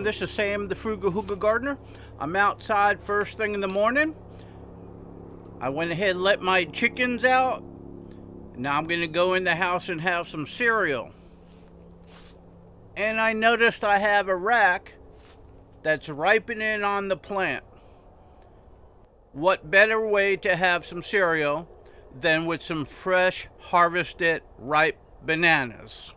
this is Sam, the Frugal Hugel gardener. I'm outside first thing in the morning. I went ahead and let my chickens out. Now I'm going to go in the house and have some cereal. And I noticed I have a rack that's ripening on the plant. What better way to have some cereal than with some fresh, harvested, ripe bananas?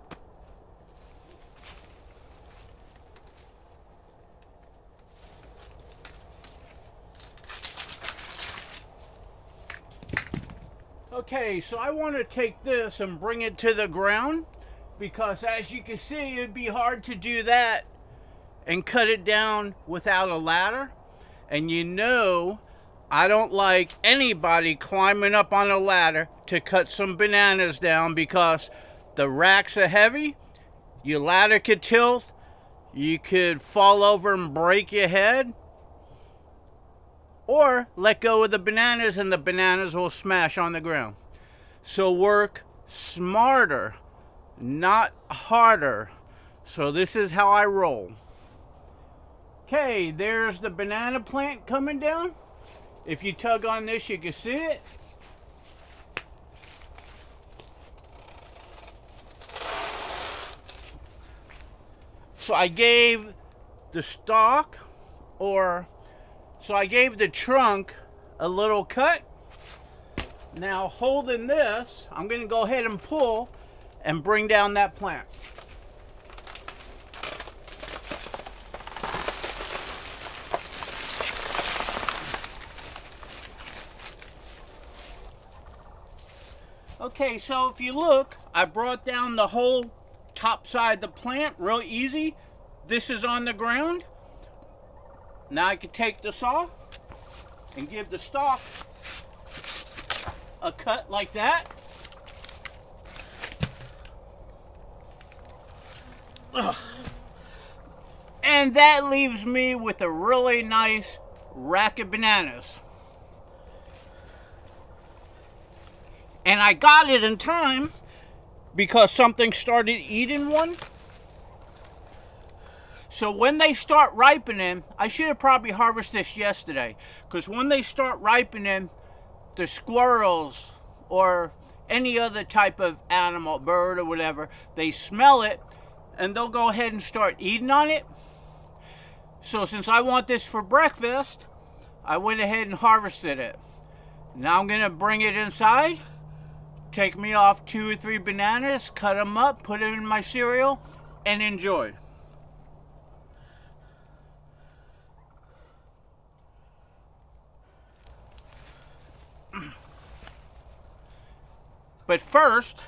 Okay, so I want to take this and bring it to the ground, because as you can see, it'd be hard to do that and cut it down without a ladder. And you know, I don't like anybody climbing up on a ladder to cut some bananas down, because the racks are heavy, your ladder could tilt, you could fall over and break your head, or let go of the bananas and the bananas will smash on the ground. So work smarter, not harder. So this is how I roll. Okay, there's the banana plant coming down. If you tug on this, you can see it. So I gave the stalk, so I gave the trunk a little cut. Now holding this, I'm going to go ahead and pull and bring down that plant. Okay, so if you look, I brought down the whole top side of the plant real easy. This is on the ground. Now I can take the saw and give the stalk a cut like that. Ugh. And that leaves me with a really nice rack of bananas. And I got it in time because something started eating one. So when they start ripening, I should have probably harvested this yesterday, because when they start ripening, the squirrels or any other type of animal, bird or whatever, they smell it and they'll go ahead and start eating on it. So since I want this for breakfast, I went ahead and harvested it. Now I'm going to bring it inside, take me off 2 or 3 bananas, cut them up, put them in my cereal, and enjoy. But first,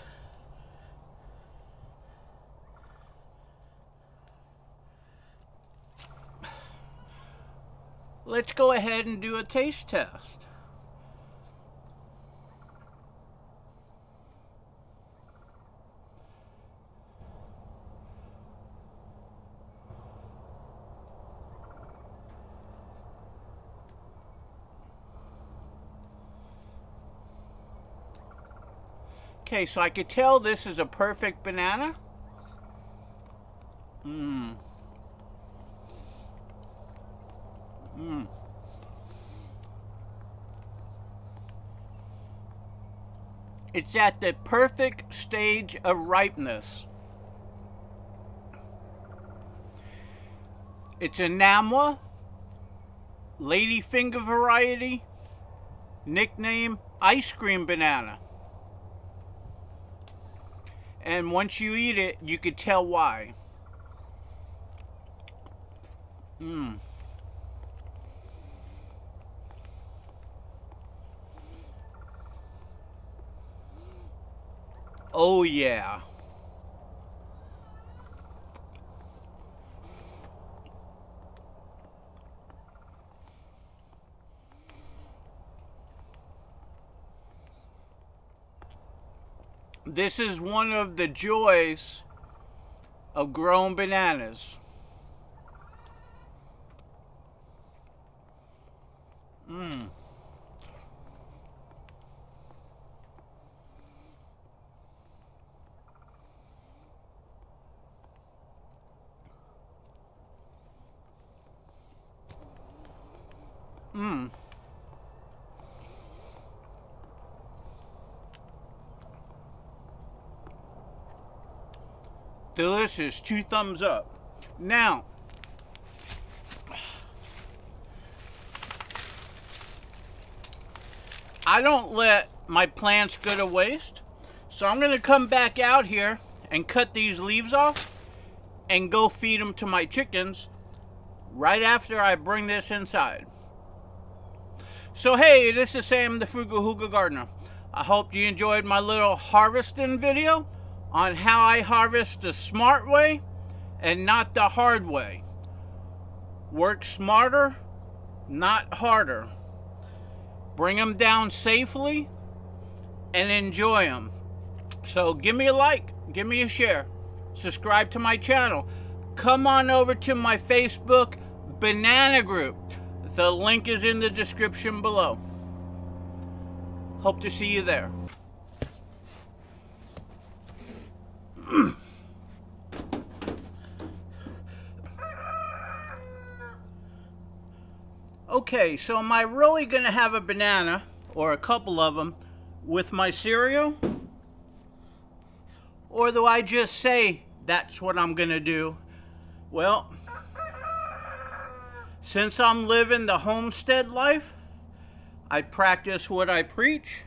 let's go ahead and do a taste test. Okay, so I could tell this is a perfect banana. It's at the perfect stage of ripeness. It's a Namwa, ladyfinger variety, nicknamed ice cream banana. And once you eat it, you could tell why. Oh yeah. This is one of the joys of growing bananas. Mmm. Delicious. 2 thumbs up. Now, I don't let my plants go to waste, so I'm going to come back out here and cut these leaves off and go feed them to my chickens right after I bring this inside. So hey, this is Sam the Frugal Hugel Gardener. I hope you enjoyed my little harvesting video on how I harvest the smart way and not the hard way. Work smarter, not harder. Bring them down safely and enjoy them. So give me a like, give me a share, subscribe to my channel. Come on over to my Facebook banana group. The link is in the description below. Hope to see you there. Okay, so am I really going to have a banana, or a couple of them, with my cereal? Or do I just say that's what I'm going to do? Well, since I'm living the homestead life, I practice what I preach.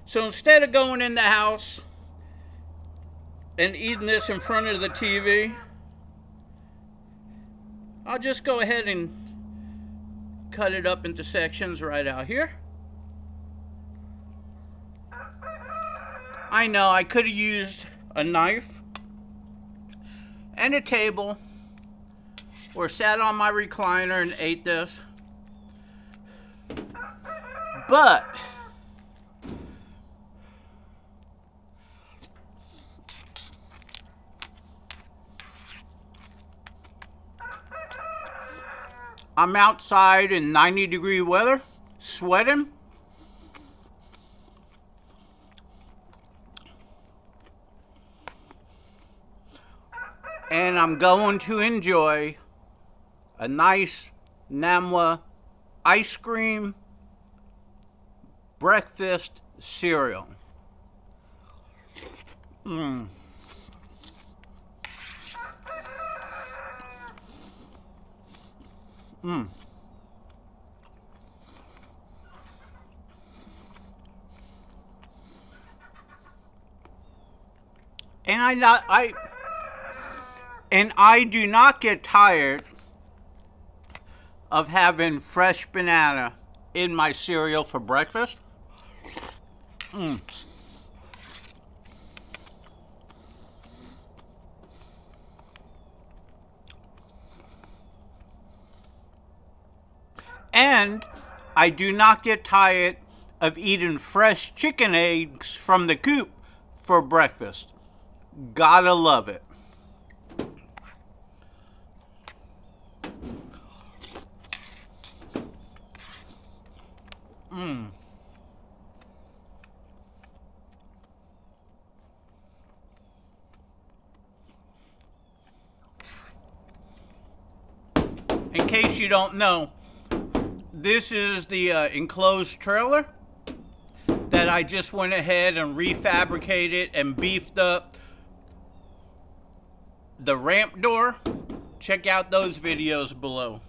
So instead of going in the house and eating this in front of the TV, I'll just go ahead and cut it up into sections right out here. I know I could have used a knife and a table, or sat on my recliner and ate this, but I'm outside in 90-degree weather, sweating. And I'm going to enjoy a nice Namwa ice cream breakfast cereal. Mmm. Mmm. And I do not get tired of having fresh banana in my cereal for breakfast. Mmm. And I do not get tired of eating fresh chicken eggs from the coop for breakfast. Gotta love it. Mmm. In case you don't know, this is the enclosed trailer that I just went ahead and refabricated and beefed up the ramp door. Check out those videos below.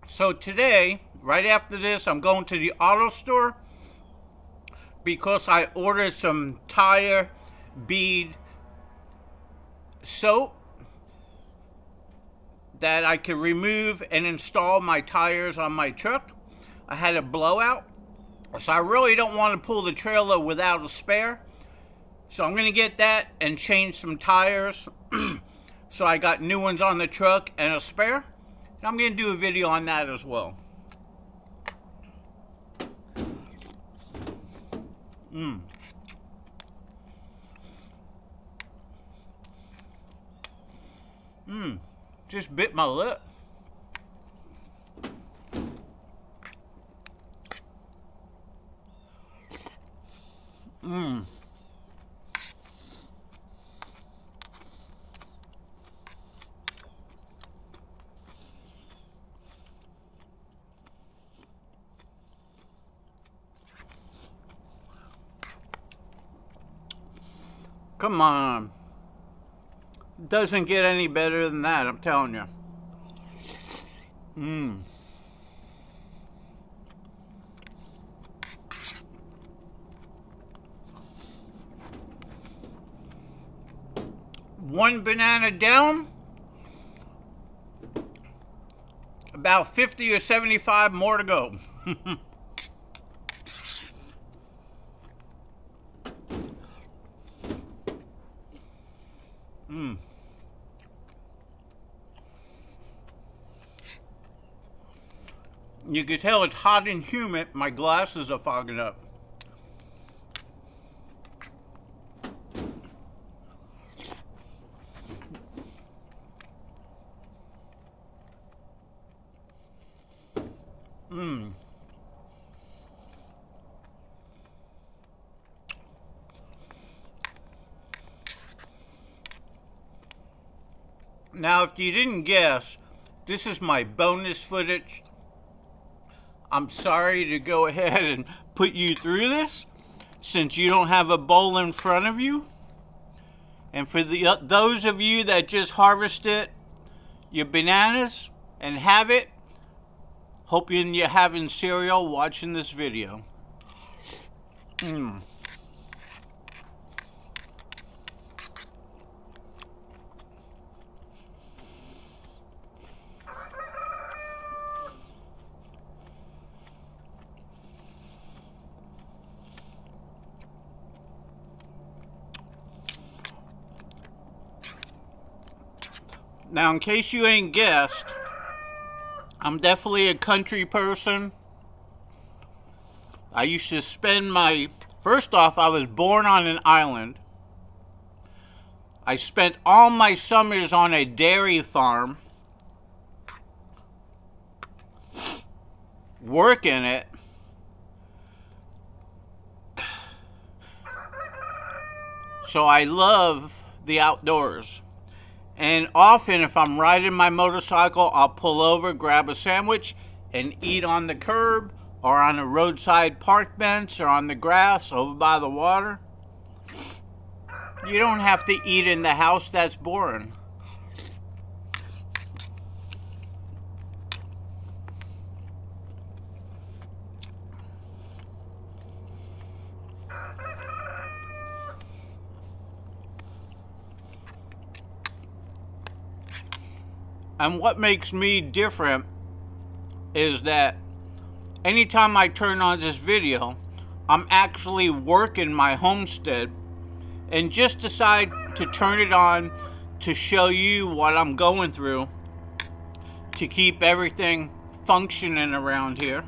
So today, right after this, I'm going to the auto store because I ordered some tire bead soap that I could remove and install my tires on my truck. I had a blowout, so I really don't want to pull the trailer without a spare. So I'm going to get that and change some tires. So I got new ones on the truck and a spare. I'm going to do a video on that as well. Mmm. Just bit my lip. Come on. Doesn't get any better than that, I'm telling you. One banana down, about 50 or 75 more to go. You can tell it's hot and humid. My glasses are fogging up. Now, if you didn't guess, this is my bonus footage. I'm sorry to go ahead and put you through this, since you don't have a bowl in front of you. And for those of you that just harvested your bananas and have it, hope you're having cereal watching this video. Now, in case you ain't guessed, I'm definitely a country person. I used to spend first off, I was born on an island. I spent all my summers on a dairy farm, working it. So I love the outdoors. And often, if I'm riding my motorcycle, I'll pull over, grab a sandwich, and eat on the curb, or on a roadside park bench, or on the grass over by the water. You don't have to eat in the house, that's boring. And what makes me different is that anytime I turn on this video, I'm actually working my homestead and just decide to turn it on to show you what I'm going through to keep everything functioning around here.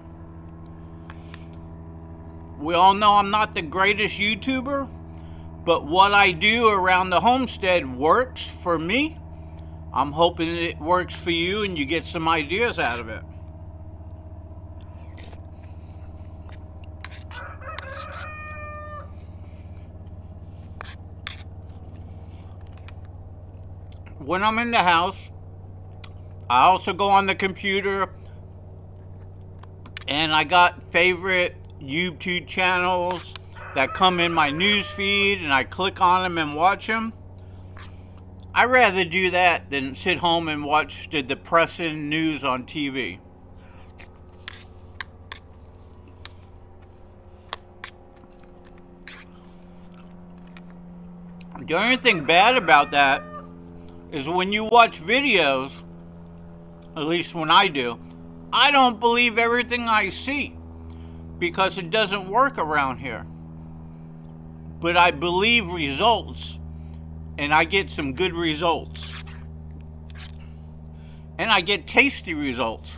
We all know I'm not the greatest YouTuber, but what I do around the homestead works for me. I'm hoping it works for you and you get some ideas out of it. When I'm in the house, I also go on the computer and I got favorite YouTube channels that come in my news feed and I click on them and watch them. I'd rather do that than sit home and watch the depressing news on TV. The only thing bad about that is when you watch videos, at least when I do, I don't believe everything I see because it doesn't work around here. But I believe results. And I get some good results. And I get tasty results.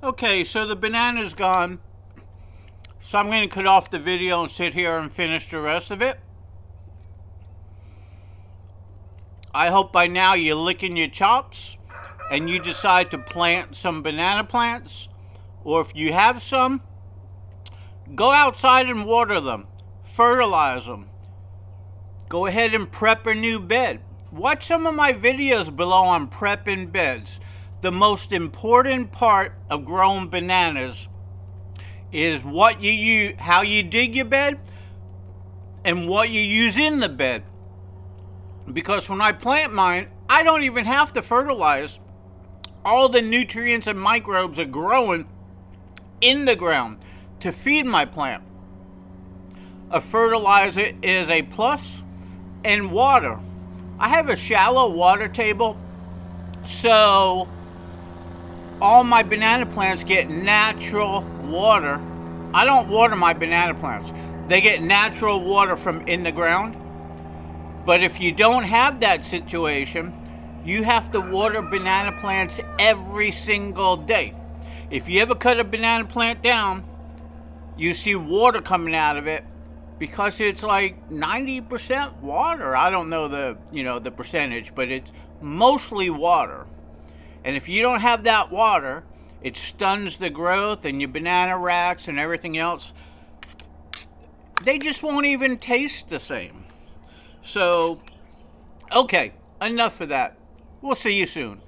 Okay, so the banana's gone. So I'm going to cut off the video and sit here and finish the rest of it. I hope by now you're licking your chops and you decide to plant some banana plants. Or if you have some, go outside and water them. Fertilize them. Go ahead and prep a new bed. Watch some of my videos below on prepping beds. The most important part of growing bananas is what you use, how you dig your bed, and what you use in the bed. Because when I plant mine, I don't even have to fertilize. All the nutrients and microbes are growing in the ground to feed my plant. A fertilizer is a plus, and water. I have a shallow water table, so all my banana plants get natural water. I don't water my banana plants. They get natural water from in the ground. But if you don't have that situation, you have to water banana plants every single day. If you ever cut a banana plant down, you see water coming out of it because it's like 90% water. I don't know the percentage, but it's mostly water. And if you don't have that water, it stuns the growth, and your banana racks and everything else, they just won't even taste the same. So, okay, enough of that. We'll see you soon.